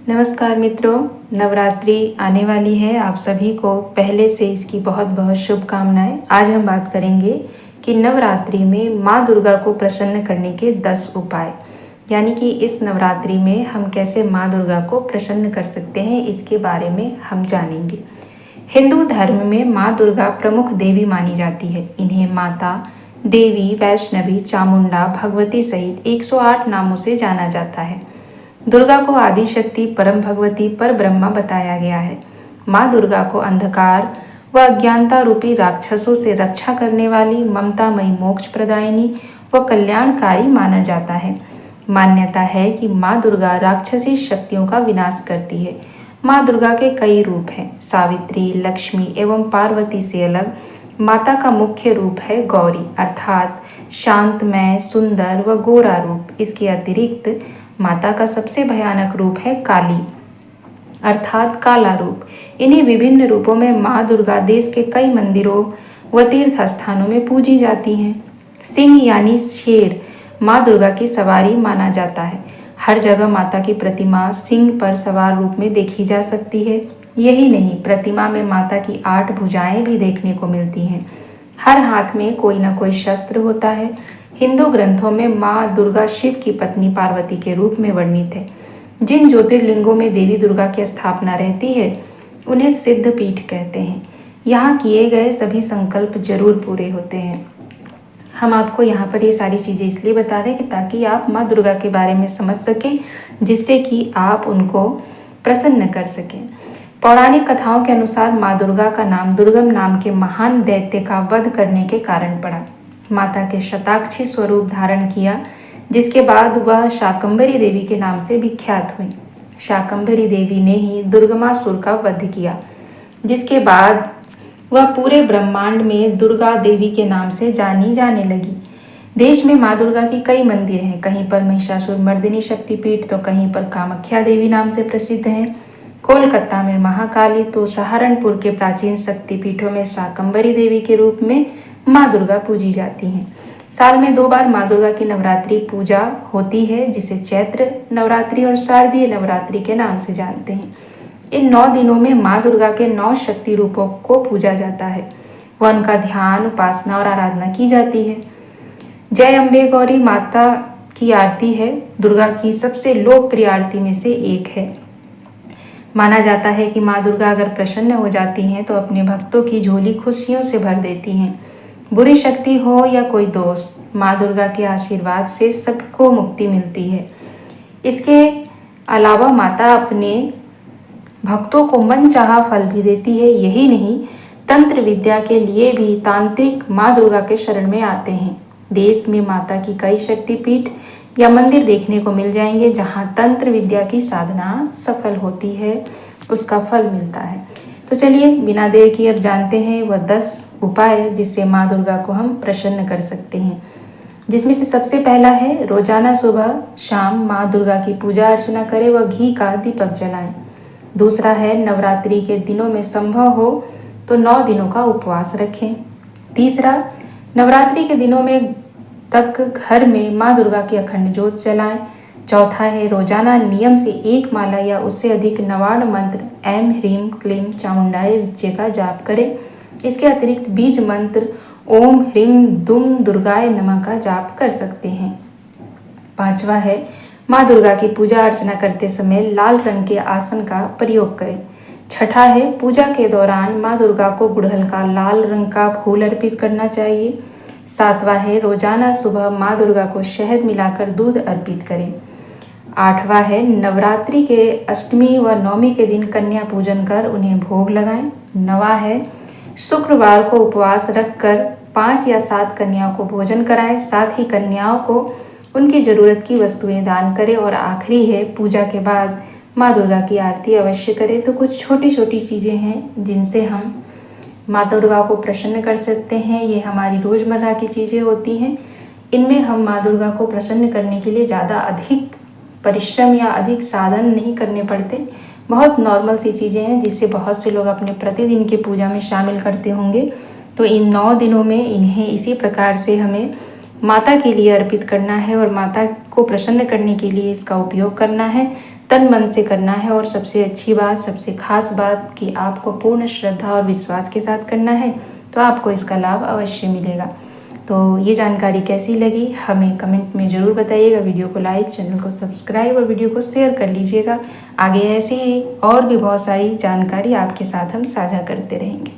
नमस्कार मित्रों, नवरात्रि आने वाली है। आप सभी को पहले से इसकी बहुत बहुत शुभकामनाएं। आज हम बात करेंगे कि नवरात्रि में माँ दुर्गा को प्रसन्न करने के 10 उपाय, यानी कि इस नवरात्रि में हम कैसे माँ दुर्गा को प्रसन्न कर सकते हैं, इसके बारे में हम जानेंगे। हिंदू धर्म में माँ दुर्गा प्रमुख देवी मानी जाती है। इन्हें माता, देवी, वैष्णवी, चामुंडा, भगवती सहित 108 नामों से जाना जाता है। दुर्गा को आदि शक्ति, परम भगवती, पर ब्रह्मा बताया गया है। माँ दुर्गा को अंधकार व अज्ञानता रूपी राक्षसों से रक्षा करने वाली, ममतामयी, मोक्ष प्रदायिनी व कल्याणकारी माना जाता है। मान्यता है कि माँ दुर्गा राक्षसी शक्तियों का विनाश करती है। माँ दुर्गा के कई रूप हैं। सावित्री, लक्ष्मी एवं पार्वती से अलग माता का मुख्य रूप है गौरी, अर्थात शांतमय, सुंदर व गोरा रूप। इसके अतिरिक्त माता का सबसे भयानक रूप है काली, अर्थात काला रूप। इन्हीं विभिन्न रूपों में माँ दुर्गा देश के कई मंदिरों व तीर्थ स्थानों में पूजी जाती हैं। सिंह यानी शेर माँ दुर्गा की सवारी माना जाता है। हर जगह माता की प्रतिमा सिंह पर सवार रूप में देखी जा सकती है। यही नहीं, प्रतिमा में माता की 8 भुजाएं भी देखने को मिलती हैं। हर हाथ में कोई न कोई शस्त्र होता है। हिंदू ग्रंथों में माँ दुर्गा शिव की पत्नी पार्वती के रूप में वर्णित है। जिन ज्योतिर्लिंगों में देवी दुर्गा की स्थापना रहती है उन्हें सिद्ध पीठ कहते हैं। यहाँ किए गए सभी संकल्प जरूर पूरे होते हैं। हम आपको यहाँ पर ये सारी चीज़ें इसलिए बता रहे हैं कि ताकि आप माँ दुर्गा के बारे में समझ सकें, जिससे कि आप उनको प्रसन्न कर सकें। पौराणिक कथाओं के अनुसार माँ दुर्गा का नाम दुर्गम नाम के महान दैत्य का वध करने के कारण पड़ा। माता के शताक्षी स्वरूप धारण किया, जिसके बाद वह शाकंभरी देवी के नाम से विख्यात हुई। शाकंभरी देवी ने ही दुर्गमासुर का वध किया, जिसके बाद वह पूरे ब्रह्मांड में दुर्गा देवी के नाम से जानी जाने लगी। देश में माँ दुर्गा की कई मंदिर हैं। कहीं पर महिषासुर मर्दिनी शक्तिपीठ तो कहीं पर कामाख्या देवी नाम से प्रसिद्ध है। कोलकाता में महाकाली तो सहारनपुर के प्राचीन शक्तिपीठों में शाकंभरी देवी के रूप में माँ दुर्गा पूजी जाती हैं। साल में 2 बार माँ दुर्गा की नवरात्रि पूजा होती है, जिसे चैत्र नवरात्रि और शारदीय नवरात्रि के नाम से जानते हैं। इन 9 दिनों में माँ दुर्गा के 9 शक्ति रूपों को पूजा जाता है व उनका ध्यान, उपासना और आराधना की जाती है। जय अम्बे गौरी माता की आरती है दुर्गा की सबसे लोकप्रिय आरती में से एक है। माना जाता है कि माँ दुर्गा अगर प्रसन्न हो जाती हैं तो अपने भक्तों की झोली खुशियों से भर देती हैं। बुरी शक्ति हो या कोई दोष, माँ दुर्गा के आशीर्वाद से सबको मुक्ति मिलती है। इसके अलावा माता अपने भक्तों को मनचाहा फल भी देती है। यही नहीं, तंत्र विद्या के लिए भी तांत्रिक माँ दुर्गा के शरण में आते हैं। देश में माता की कई शक्तिपीठ या मंदिर देखने को मिल जाएंगे जहाँ तंत्र विद्या की साधना सफल होती है, उसका फल मिलता है। तो चलिए बिना देर किए अब जानते हैं वह 10 उपाय जिससे माँ दुर्गा को हम प्रसन्न कर सकते हैं। जिसमें से सबसे पहला है रोजाना सुबह शाम माँ दुर्गा की पूजा अर्चना करें व घी का दीपक जलाएं। दूसरा है नवरात्रि के दिनों में संभव हो तो 9 दिनों का उपवास रखें। तीसरा, नवरात्रि के दिनों में तक घर में माँ दुर्गा की अखंड ज्योत जलाएं। चौथा है रोजाना नियम से 1 माला या उससे अधिक नवार्ण मंत्र ऐं ह्रीं क्लीं चामुंडाय विच्चे का जाप करें। इसके अतिरिक्त बीज मंत्र ओम ह्रीं दुम दुर्गाय नमः का जाप कर सकते हैं। पांचवा है माँ दुर्गा की पूजा अर्चना करते समय लाल रंग के आसन का प्रयोग करें। छठा है पूजा के दौरान माँ दुर्गा को गुड़हल का लाल रंग का फूल अर्पित करना चाहिए। सातवां है रोजाना सुबह माँ दुर्गा को शहद मिलाकर दूध अर्पित करें। आठवां है नवरात्रि के अष्टमी व नवमी के दिन कन्या पूजन कर उन्हें भोग लगाएं। नवां है शुक्रवार को उपवास रखकर 5 या 7 कन्याओं को भोजन कराएं। साथ ही कन्याओं को उनकी ज़रूरत की वस्तुएं दान करें। और आखिरी है पूजा के बाद माँ दुर्गा की आरती अवश्य करें। तो कुछ छोटी छोटी चीज़ें हैं जिनसे हम माँ दुर्गा को प्रसन्न कर सकते हैं। ये हमारी रोज़मर्रा की चीज़ें होती हैं। इनमें हम माँ दुर्गा को प्रसन्न करने के लिए ज़्यादा अधिक परिश्रम या अधिक साधन नहीं करने पड़ते। बहुत नॉर्मल सी चीज़ें हैं जिससे बहुत से लोग अपने प्रतिदिन की पूजा में शामिल करते होंगे। तो इन 9 दिनों में इन्हें इसी प्रकार से हमें माता के लिए अर्पित करना है और माता को प्रसन्न करने के लिए इसका उपयोग करना है, तन मन से करना है और सबसे अच्छी बात, सबसे खास बात कि आपको पूर्ण श्रद्धा और विश्वास के साथ करना है, तो आपको इसका लाभ अवश्य मिलेगा। तो ये जानकारी कैसी लगी हमें कमेंट में ज़रूर बताइएगा। वीडियो को लाइक, चैनल को सब्सक्राइब और वीडियो को शेयर कर लीजिएगा। आगे ऐसे ही और भी बहुत सारी जानकारी आपके साथ हम साझा करते रहेंगे।